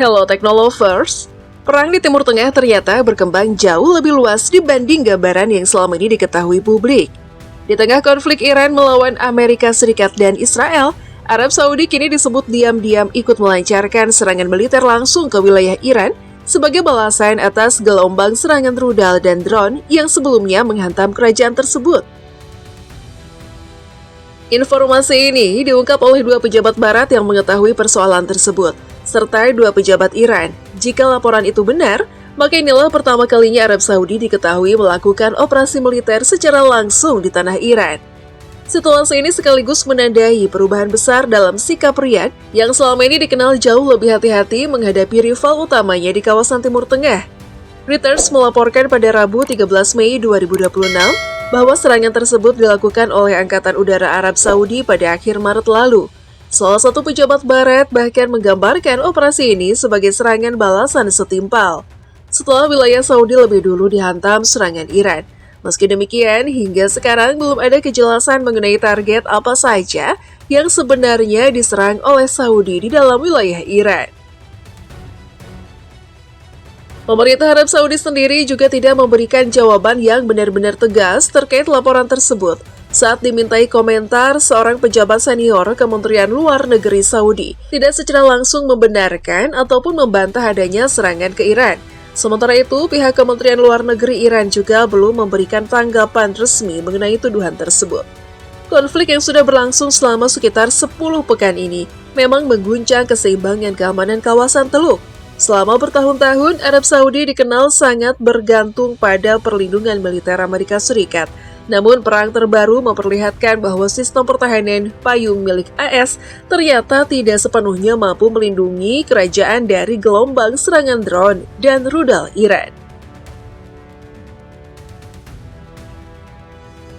Hello Technolovers, perang di Timur Tengah ternyata berkembang jauh lebih luas dibanding gambaran yang selama ini diketahui publik. Di tengah konflik Iran melawan Amerika Serikat dan Israel, Arab Saudi kini disebut diam-diam ikut melancarkan serangan militer langsung ke wilayah Iran sebagai balasan atas gelombang serangan rudal dan drone yang sebelumnya menghantam kerajaan tersebut. Informasi ini diungkap oleh dua pejabat barat yang mengetahui persoalan tersebut, serta dua pejabat Iran. Jika laporan itu benar, maka inilah pertama kalinya Arab Saudi diketahui melakukan operasi militer secara langsung di tanah Iran. Situasi ini sekaligus menandai perubahan besar dalam sikap Riyadh yang selama ini dikenal jauh lebih hati-hati menghadapi rival utamanya di kawasan Timur Tengah. Reuters melaporkan pada Rabu 13 Mei 2026 bahwa serangan tersebut dilakukan oleh Angkatan Udara Arab Saudi pada akhir Maret lalu. Salah satu pejabat barat bahkan menggambarkan operasi ini sebagai serangan balasan setimpal, setelah wilayah Saudi lebih dulu dihantam serangan Iran. Meski demikian, hingga sekarang belum ada kejelasan mengenai target apa saja yang sebenarnya diserang oleh Saudi di dalam wilayah Iran. Pemerintah Arab Saudi sendiri juga tidak memberikan jawaban yang benar-benar tegas terkait laporan tersebut. Saat dimintai komentar, seorang pejabat senior Kementerian Luar Negeri Saudi tidak secara langsung membenarkan ataupun membantah adanya serangan ke Iran. Sementara itu, pihak Kementerian Luar Negeri Iran juga belum memberikan tanggapan resmi mengenai tuduhan tersebut. Konflik yang sudah berlangsung selama sekitar 10 pekan ini memang mengguncang keseimbangan keamanan kawasan Teluk. Selama bertahun-tahun, Arab Saudi dikenal sangat bergantung pada perlindungan militer Amerika Serikat. Namun, perang terbaru memperlihatkan bahwa sistem pertahanan payung milik AS ternyata tidak sepenuhnya mampu melindungi kerajaan dari gelombang serangan drone dan rudal Iran.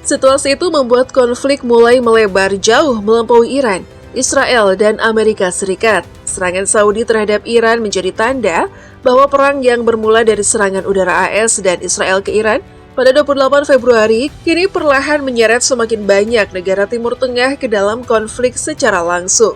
Situasi itu membuat konflik mulai melebar jauh melampaui Iran, Israel, dan Amerika Serikat. Serangan Saudi terhadap Iran menjadi tanda bahwa perang yang bermula dari serangan udara AS dan Israel ke Iran pada 28 Februari kini perlahan menyeret semakin banyak negara Timur Tengah ke dalam konflik secara langsung.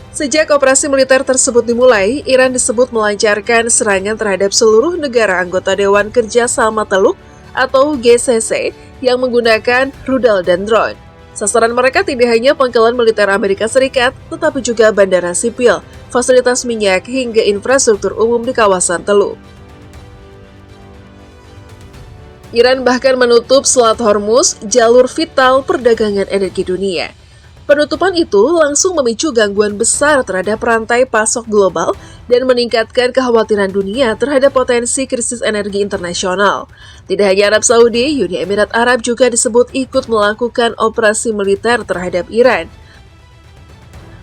Sejak operasi militer tersebut dimulai, Iran disebut melancarkan serangan terhadap seluruh negara anggota Dewan Kerjasama Teluk atau GCC yang menggunakan rudal dan drone. Sasaran mereka tidak hanya pangkalan militer Amerika Serikat, tetapi juga bandara sipil, fasilitas minyak, hingga infrastruktur umum di kawasan Teluk. Iran bahkan menutup Selat Hormuz, jalur vital perdagangan energi dunia. Penutupan itu langsung memicu gangguan besar terhadap rantai pasok global dan meningkatkan kekhawatiran dunia terhadap potensi krisis energi internasional. Tidak hanya Arab Saudi, Uni Emirat Arab juga disebut ikut melakukan operasi militer terhadap Iran.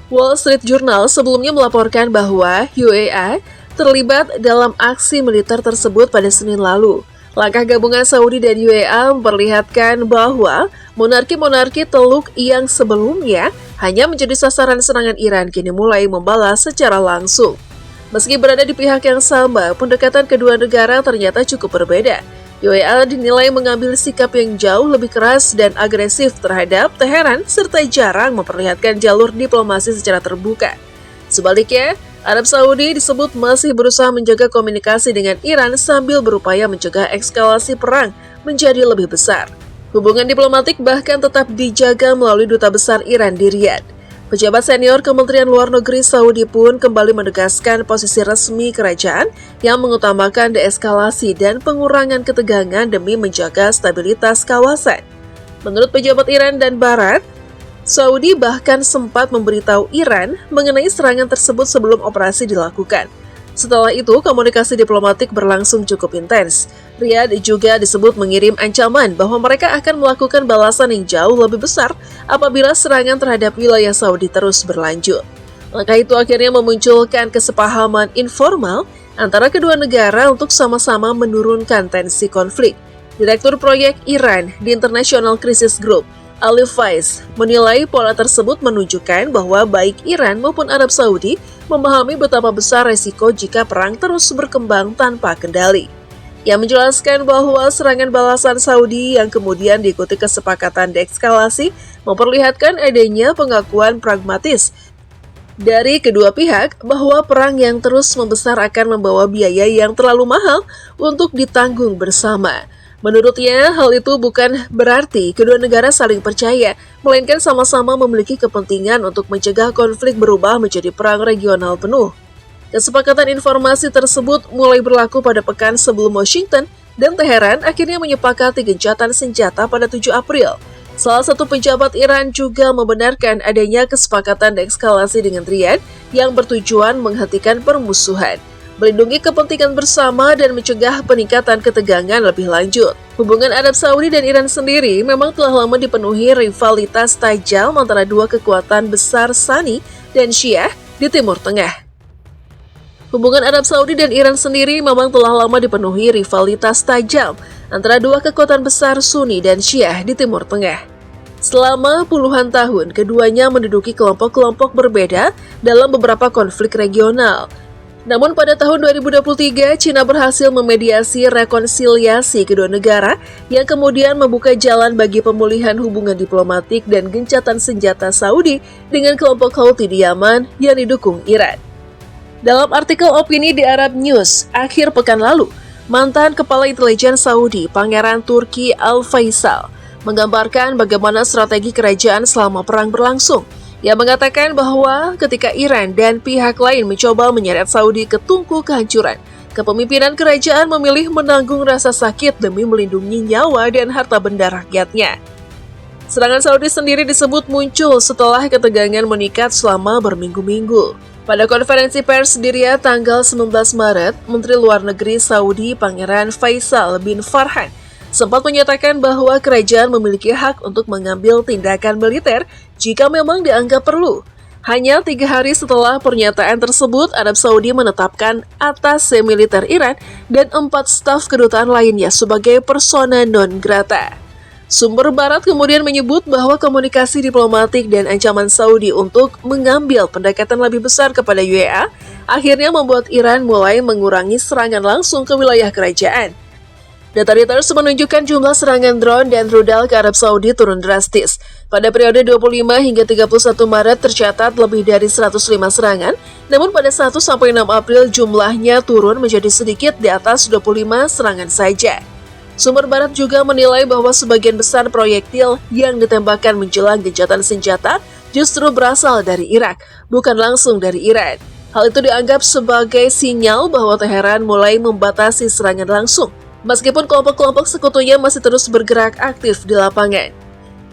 Wall Street Journal sebelumnya melaporkan bahwa UAE terlibat dalam aksi militer tersebut pada Senin lalu. Langkah gabungan Saudi dan UAE memperlihatkan bahwa monarki-monarki Teluk yang sebelumnya hanya menjadi sasaran serangan Iran kini mulai membalas secara langsung. Meski berada di pihak yang sama, pendekatan kedua negara ternyata cukup berbeda. UAE dinilai mengambil sikap yang jauh lebih keras dan agresif terhadap Teheran serta jarang memperlihatkan jalur diplomasi secara terbuka. Sebaliknya, Arab Saudi disebut masih berusaha menjaga komunikasi dengan Iran sambil berupaya mencegah eskalasi perang menjadi lebih besar. Hubungan diplomatik bahkan tetap dijaga melalui Duta Besar Iran di Riyadh. Pejabat senior Kementerian Luar Negeri Saudi pun kembali menegaskan posisi resmi kerajaan yang mengutamakan deeskalasi dan pengurangan ketegangan demi menjaga stabilitas kawasan. Menurut pejabat Iran dan Barat, Saudi bahkan sempat memberitahu Iran mengenai serangan tersebut sebelum operasi dilakukan. Setelah itu, komunikasi diplomatik berlangsung cukup intens. Riyadh juga disebut mengirim ancaman bahwa mereka akan melakukan balasan yang jauh lebih besar apabila serangan terhadap wilayah Saudi terus berlanjut. Langkah itu akhirnya memunculkan kesepahaman informal antara kedua negara untuk sama-sama menurunkan tensi konflik. Direktur proyek Iran di International Crisis Group, Ali Faiz, menilai pola tersebut menunjukkan bahwa baik Iran maupun Arab Saudi memahami betapa besar resiko jika perang terus berkembang tanpa kendali. Ia menjelaskan bahwa serangan balasan Saudi yang kemudian diikuti kesepakatan deeskalasi memperlihatkan adanya pengakuan pragmatis dari kedua pihak bahwa perang yang terus membesar akan membawa biaya yang terlalu mahal untuk ditanggung bersama. Menurutnya, hal itu bukan berarti kedua negara saling percaya, melainkan sama-sama memiliki kepentingan untuk mencegah konflik berubah menjadi perang regional penuh. Kesepakatan informasi tersebut mulai berlaku pada pekan sebelum Washington dan Teheran akhirnya menyepakati gencatan senjata pada 7 April. Salah satu pejabat Iran juga membenarkan adanya kesepakatan deeskalasi dengan Riyadh yang bertujuan menghentikan permusuhan, melindungi kepentingan bersama dan mencegah peningkatan ketegangan lebih lanjut. Hubungan Arab Saudi dan Iran sendiri memang telah lama dipenuhi rivalitas tajam antara dua kekuatan besar Sunni dan Syiah di Timur Tengah. Hubungan Arab Saudi dan Iran sendiri memang telah lama dipenuhi rivalitas tajam antara dua kekuatan besar Sunni dan Syiah di Timur Tengah. Selama puluhan tahun, keduanya menduduki kelompok-kelompok berbeda dalam beberapa konflik regional. Namun pada tahun 2023, Cina berhasil memediasi rekonsiliasi kedua negara yang kemudian membuka jalan bagi pemulihan hubungan diplomatik dan gencatan senjata Saudi dengan kelompok Houthi di Yaman yang didukung Iran. Dalam artikel opini di Arab News akhir pekan lalu, mantan Kepala Intelijen Saudi, Pangeran Turki Al-Faisal, menggambarkan bagaimana strategi kerajaan selama perang berlangsung. Ia mengatakan bahwa ketika Iran dan pihak lain mencoba menyeret Saudi ke tungku kehancuran, kepemimpinan kerajaan memilih menanggung rasa sakit demi melindungi nyawa dan harta benda rakyatnya. Serangan Saudi sendiri disebut muncul setelah ketegangan meningkat selama berminggu-minggu. Pada konferensi pers di Riyadh tanggal 19 Maret, Menteri Luar Negeri Saudi Pangeran Faisal bin Farhan sempat menyatakan bahwa kerajaan memiliki hak untuk mengambil tindakan militer jika memang dianggap perlu. Hanya 3 hari setelah pernyataan tersebut, Arab Saudi menetapkan atase militer Iran dan 4 staf kedutaan lainnya sebagai persona non grata. Sumber barat kemudian menyebut bahwa komunikasi diplomatik dan ancaman Saudi untuk mengambil pendekatan lebih besar kepada UAE akhirnya membuat Iran mulai mengurangi serangan langsung ke wilayah kerajaan. Data Reuters menunjukkan jumlah serangan drone dan rudal ke Arab Saudi turun drastis. Pada periode 25 hingga 31 Maret tercatat lebih dari 105 serangan, namun pada 1-6 April jumlahnya turun menjadi sedikit di atas 25 serangan saja. Sumber barat juga menilai bahwa sebagian besar proyektil yang ditembakkan menjelang gencatan senjata justru berasal dari Irak, bukan langsung dari Iran. Hal itu dianggap sebagai sinyal bahwa Teheran mulai membatasi serangan langsung, meskipun kelompok-kelompok sekutunya masih terus bergerak aktif di lapangan.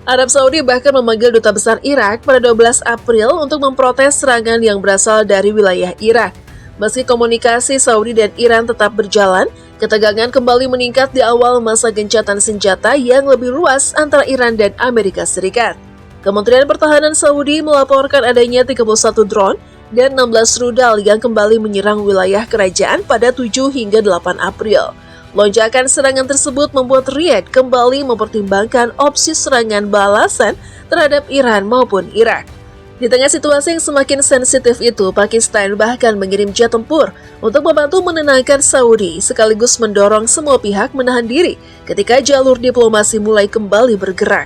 Arab Saudi bahkan memanggil Duta Besar Irak pada 12 April untuk memprotes serangan yang berasal dari wilayah Irak. Meski komunikasi Saudi dan Iran tetap berjalan, ketegangan kembali meningkat di awal masa gencatan senjata yang lebih luas antara Iran dan Amerika Serikat. Kementerian Pertahanan Saudi melaporkan adanya 31 drone dan 16 rudal yang kembali menyerang wilayah kerajaan pada 7 hingga 8 April. Lonjakan serangan tersebut membuat Riyadh kembali mempertimbangkan opsi serangan balasan terhadap Iran maupun Irak. Di tengah situasi yang semakin sensitif itu, Pakistan bahkan mengirim jet tempur untuk membantu menenangkan Saudi, sekaligus mendorong semua pihak menahan diri ketika jalur diplomasi mulai kembali bergerak.